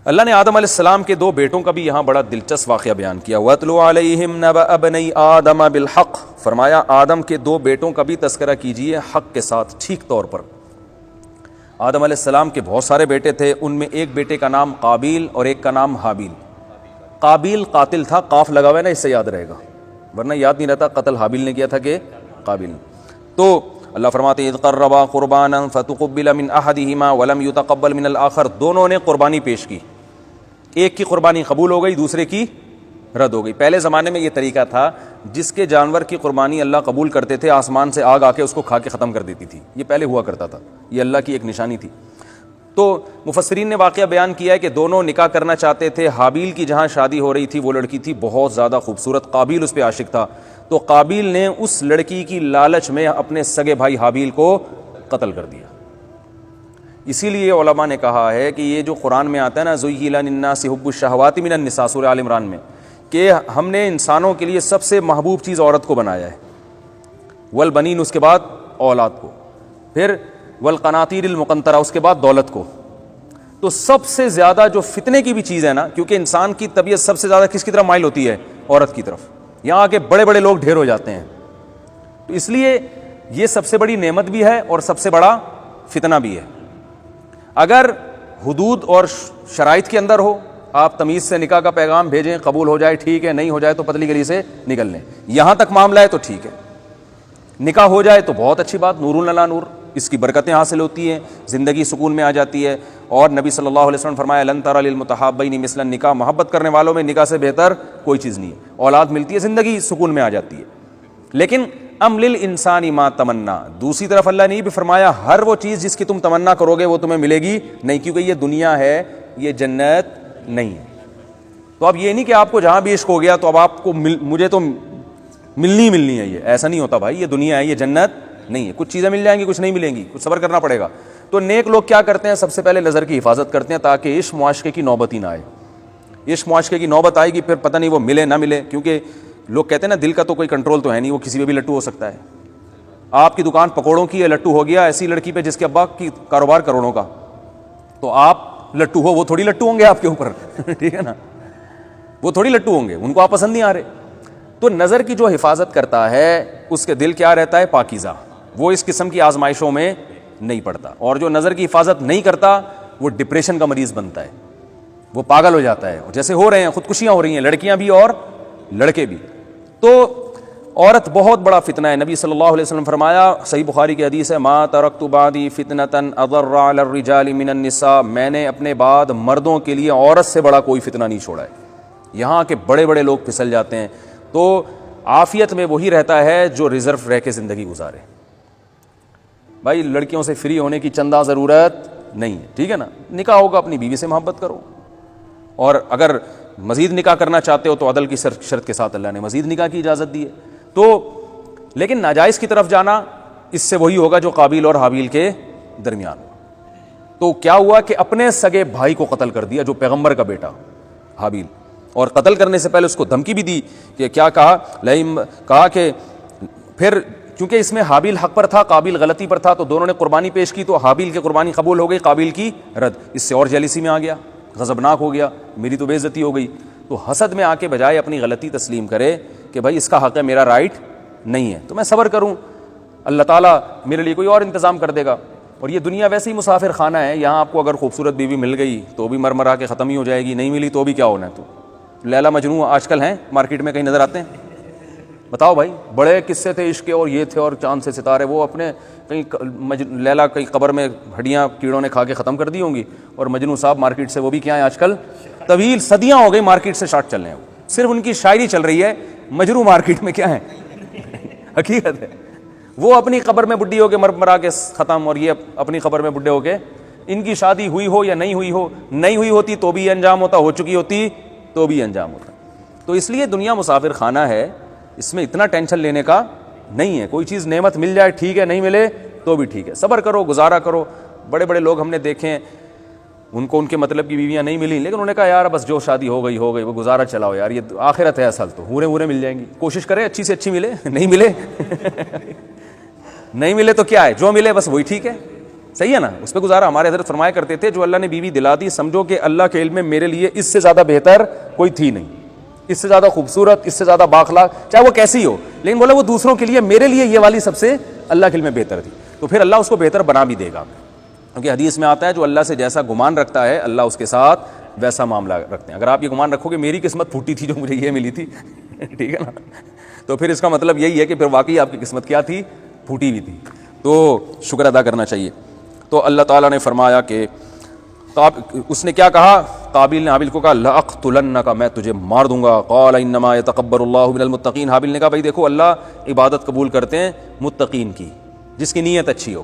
اللہ نے آدم علیہ السلام کے دو بیٹوں کا بھی یہاں بڑا دلچسپ واقعہ بیان کیا. وَاتْلُ عَلَيْهِمْ نَبَأَ بَنِي آدَمَ بِالْحَقِّ، فرمایا آدم کے دو بیٹوں کا بھی تذکرہ کیجئے حق کے ساتھ، ٹھیک طور پر. آدم علیہ السلام کے بہت سارے بیٹے تھے، ان میں ایک بیٹے کا نام قابیل اور ایک کا نام حابیل. قابیل قاتل تھا، قاف لگا ہوا ہے نا، اس سے یاد رہے گا، ورنہ یاد نہیں رہتا قتل حابیل نے کیا تھا کہ قابیل نے. تو اللہ فرماتے ہیں اذ قربا قربانا فتقبل من احدهما ولم يتقبل من الاخر، دونوں نے قربانی پیش کی، ایک کی قربانی قبول ہو گئی، دوسرے کی رد ہو گئی. پہلے زمانے میں یہ طریقہ تھا، جس کے جانور کی قربانی اللہ قبول کرتے تھے آسمان سے آگ آ کے اس کو کھا کے ختم کر دیتی تھی. یہ پہلے ہوا کرتا تھا، یہ اللہ کی ایک نشانی تھی. تو مفسرین نے واقعہ بیان کیا ہے کہ دونوں نکاح کرنا چاہتے تھے. حابیل کی جہاں شادی ہو رہی تھی وہ لڑکی تھی بہت زیادہ خوبصورت، قابیل اس پہ عاشق تھا. تو قابیل نے اس لڑکی کی لالچ میں اپنے سگے بھائی حابیل کو قتل کر دیا. اسی لیے علماء نے کہا ہے کہ یہ جو قرآن میں آتا ہے نا زُيِّنَ لِلنَّاسِ حُبُّ الشَّهَوَاتِ مِنَ النِّسَاء، سورہ آل عمران میں، کہ ہم نے انسانوں کے لیے سب سے محبوب چیز عورت کو بنایا ہے. والبنین، اس کے بعد اولاد کو، پھر والقناطیر المقنطرہ، اس کے بعد دولت کو. تو سب سے زیادہ جو فتنے کی بھی چیز ہے نا، کیونکہ انسان کی طبیعت سب سے زیادہ کس کی طرف مائل ہوتی ہے؟ عورت کی طرف. یہاں آ کے بڑے بڑے لوگ ڈھیر ہو جاتے ہیں. تو اس لیے یہ سب سے بڑی نعمت بھی ہے اور سب سے بڑا فتنہ بھی ہے. اگر حدود اور شرائط کے اندر ہو، آپ تمیز سے نکاح کا پیغام بھیجیں، قبول ہو جائے ٹھیک ہے، نہیں ہو جائے تو پتلی گلی سے نکل لیں. یہاں تک معاملہ ہے تو ٹھیک ہے، نکاح ہو جائے تو بہت اچھی بات، نور علی نور، اس کی برکتیں حاصل ہوتی ہیں، زندگی سکون میں آ جاتی ہے. اور نبی صلی اللہ علیہ وسلم فرمایا لن تری للمتحابین مثل النکاح، محبت کرنے والوں میں نکاح سے بہتر کوئی چیز نہیں ہے. اولاد ملتی ہے، زندگی سکون میں آ جاتی ہے. لیکن ام للانسان ما تمنا، دوسری طرف اللہ نے یہ بھی فرمایا ہر وہ چیز جس کی تم تمنا کرو گے وہ تمہیں ملے گی نہیں، کیونکہ یہ دنیا ہے، یہ جنت نہیں ہے. تو اب یہ نہیں کہ آپ کو جہاں بھی عشق ہو گیا تو اب آپ کو مجھے تو ملنی ہے، یہ ایسا نہیں ہوتا بھائی. یہ دنیا ہے، یہ جنت نہیں ہے. کچھ چیزیں مل جائیں گی، کچھ نہیں ملیں گی، کچھ صبر کرنا پڑے گا. تو نیک لوگ کیا کرتے ہیں؟ سب سے پہلے نظر کی حفاظت کرتے ہیں تاکہ عشق معاشقے کی نوبت ہی نہ آئے. عشق معاشقے کی نوبت آئے گی پھر پتہ نہیں وہ ملے نہ ملے، کیونکہ لوگ کہتے ہیں نا دل کا تو کوئی کنٹرول تو ہے نہیں، وہ کسی پہ بھی لٹو ہو سکتا ہے. آپ کی دکان پکوڑوں کی ہے، لٹو ہو گیا ایسی لڑکی پہ جس کے ابا کی کاروبار کروڑوں کا، تو آپ لٹو ہو، وہ تھوڑی لٹو ہوں گے آپ کے اوپر ٹھیک ہے نا، وہ تھوڑی لٹو ہوں گے، ان کو آپ پسند نہیں آ رہے. تو نظر کی جو حفاظت کرتا ہے اس کے دل کیا رہتا ہے؟ پاکیزہ. وہ اس قسم کی آزمائشوں میں نہیں پڑتا. اور جو نظر کی حفاظت نہیں کرتا وہ ڈپریشن کا مریض بنتا ہے، وہ پاگل ہو جاتا ہے. جیسے ہو رہے ہیں، خودکشیاں ہو رہی ہیں، لڑکیاں بھی اور لڑکے بھی. تو عورت بہت بڑا فتنہ ہے. نبی صلی اللہ علیہ وسلم فرمایا، صحیح بخاری کی حدیث ہے، ما ترکت بعدی فتنۃ اضر علی الرجال من النساء، میں نے اپنے بعد مردوں کے لیے عورت سے بڑا کوئی فتنہ نہیں چھوڑا ہے. یہاں کے بڑے بڑے لوگ پھسل جاتے ہیں. تو عافیت میں وہی رہتا ہے جو ریزرو رہ کے زندگی گزارے. بھائی لڑکیوں سے فری ہونے کی چندہ ضرورت نہیں ہے، ٹھیک ہے نا. نکاح ہوگا اپنی بیوی سے محبت کرو، اور اگر مزید نکاح کرنا چاہتے ہو تو عدل کی شرط کے ساتھ اللہ نے مزید نکاح کی اجازت دی ہے. تو لیکن ناجائز کی طرف جانا، اس سے وہی ہوگا جو قابیل اور حابیل کے درمیان ہو. تو کیا ہوا کہ اپنے سگے بھائی کو قتل کر دیا، جو پیغمبر کا بیٹا حابیل. اور قتل کرنے سے پہلے اس کو دھمکی بھی دی کہ کیا کہا کہ پھر چونکہ اس میں حابیل حق پر تھا، قابیل غلطی پر تھا، تو دونوں نے قربانی پیش کی، تو حابیل کی قربانی قبول ہو گئی، قابیل کی رد. اس سے اور جیلیسی میں آ گیا، غضبناک ہو گیا، میری تو بے عزتی ہو گئی. تو حسد میں آ کے بجائے اپنی غلطی تسلیم کرے کہ بھائی اس کا حق ہے، میرا رائٹ نہیں ہے، تو میں صبر کروں، اللہ تعالیٰ میرے لیے کوئی اور انتظام کر دے گا. اور یہ دنیا ویسے ہی مسافر خانہ ہے، یہاں آپ کو اگر خوبصورت بیوی مل گئی تو بھی مرمرا کے ختم ہی ہو جائے گی، نہیں ملی تو بھی کیا ہونا ہے. تو لیلا مجنون آج کل ہیں مارکیٹ میں، کہیں نظر آتے ہیں؟ بتاؤ بھائی، بڑے قصے تھے عشق کے اور یہ تھے اور چاند سے ستارے، وہ اپنے کہیں لیلا کئی قبر میں ہڈیاں کیڑوں نے کھا کے ختم کر دی ہوں گی، اور مجنون صاحب مارکیٹ سے وہ بھی کیا ہے آج کل طویل صدیاں ہو گئی مارکیٹ سے شارٹ چل رہے ہیں، صرف ان کی شاعری چل رہی ہے. مجنون مارکیٹ میں کیا ہے حقیقت ہے. وہ اپنی قبر میں بڈھی ہو کے مرا کے ختم، اور یہ اپنی قبر میں بڈھے ہو کے، ان کی شادی ہوئی ہو یا نہیں ہوئی ہو، نہیں ہوئی ہوتی تو بھی انجام ہوتا، ہو چکی ہوتی تو بھی انجام ہوتا. تو اس لیے دنیا مسافر خانہ ہے، اس میں اتنا ٹینشن لینے کا نہیں ہے. کوئی چیز نعمت مل جائے ٹھیک ہے، نہیں ملے تو بھی ٹھیک ہے، صبر کرو، گزارا کرو. بڑے بڑے لوگ ہم نے دیکھے ہیں، ان کو ان کے مطلب کی بیویاں نہیں ملیں، لیکن انہوں نے کہا یار بس جو شادی ہو گئی وہ گزارا چلاؤ یار، یہ آخرت ہے اصل، تو ہورے مل جائیں گی، کوشش کرے اچھی سے اچھی ملے. نہیں ملے نہیں ملے تو کیا ہے، جو ملے بس وہی ٹھیک ہے. صحیح ہے نا, اس پہ گزارا. ہمارے حضرت فرمایا کرتے تھے جو اللہ نے بیوی دلا دی سمجھو کہ اللہ کے علم میں میرے لیے اس سے زیادہ بہتر کوئی تھی نہیں, اس سے زیادہ خوبصورت, اس سے زیادہ بااخلاق, چاہے وہ کیسی ہو, لیکن بولا وہ دوسروں کے لیے, میرے لیے یہ والی سب سے اللہ کے علم میں بہتر تھی. تو پھر اللہ اس کو بہتر بنا بھی دے گا, کیونکہ حدیث میں آتا ہے جو اللہ سے جیسا گمان رکھتا ہے اللہ اس کے ساتھ ویسا معاملہ رکھتے ہیں. اگر آپ یہ گمان رکھو کہ میری قسمت پھوٹی تھی جو مجھے یہ ملی تھی, ٹھیک ہے نا, تو پھر اس کا مطلب یہی ہے کہ پھر واقعی آپ کی قسمت کیا تھی, پھوٹی ہوئی تھی. تو شکر ادا کرنا چاہیے. تو اللہ تعالیٰ نے فرمایا کہ اس نے کیا کہا, قابیل نے حابیل کو کہا لأقتلنک, میں تجھے مار دوں گا. قال انما یتقبل اللہ من المتقین, حابیل نے کہا بھائی دیکھو اللہ عبادت قبول کرتے ہیں متقین کی, جس کی نیت اچھی ہو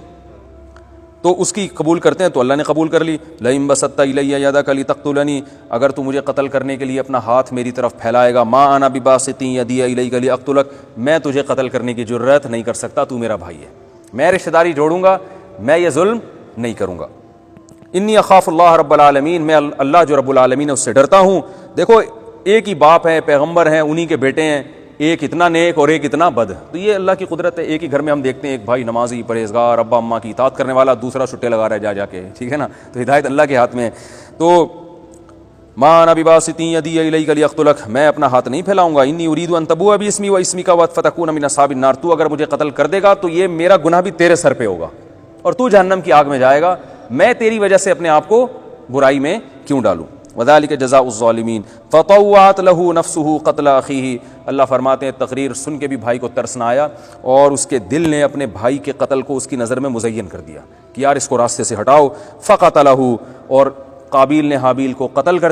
تو اس کی قبول کرتے ہیں. تو اللہ نے قبول کر لی. لئن بسطت الی یدک لتقتلنی, اگر تو مجھے قتل کرنے کے لیے اپنا ہاتھ میری طرف پھیلائے گا, ما انا بباسط یدی الیک لاقتلک, میں تجھے قتل کرنے کی جرأت نہیں کر سکتا, تو میرا بھائی ہے, میں رشتہ داری جوڑوں گا, میں یہ ظلم نہیں کروں گا. انی اخاف اللہ رب العالمین, میں اللہ جو رب العالمین ہے اس سے ڈرتا ہوں. دیکھو ایک ہی باپ ہے, پیغمبر ہیں, انہی کے بیٹے ہیں, ایک اتنا نیک اور ایک اتنا بد, تو یہ اللہ کی قدرت ہے. ایک ہی گھر میں ہم دیکھتے ہیں ایک بھائی نمازی پرہیزگار ابا اماں کی اطاعت کرنے والا, دوسرا چھٹے لگا رہا ہے جا کے, ٹھیک ہے نا, تو ہدایت اللہ کے ہاتھ میں ہے. تو ما انا بباسط یدی الیک لاقتلک, میں اپنا ہاتھ نہیں پھیلاؤں گا. انی ارید ان تبوء باسمی واسمک فتکون من اصحاب النار, تو اگر مجھے قتل کر دے گا تو یہ میرا گناہ بھی تیرے سر پہ ہوگا اور تو جہنم کی آگ میں جائے گا, میں تیری وجہ سے اپنے آپ کو برائی میں کیوں ڈالوں. وذالک جزاء الظالمین فطوعت له نفسه قتل اخیہ, اللہ فرماتے ہیں تقریر سن کے بھی بھائی کو ترس نہ آیا اور اس کے دل نے اپنے بھائی کے قتل کو اس کی نظر میں مزین کر دیا کہ یار اس کو راستے سے ہٹاؤ. فقتلہ, اور قابیل نے حابیل کو قتل کر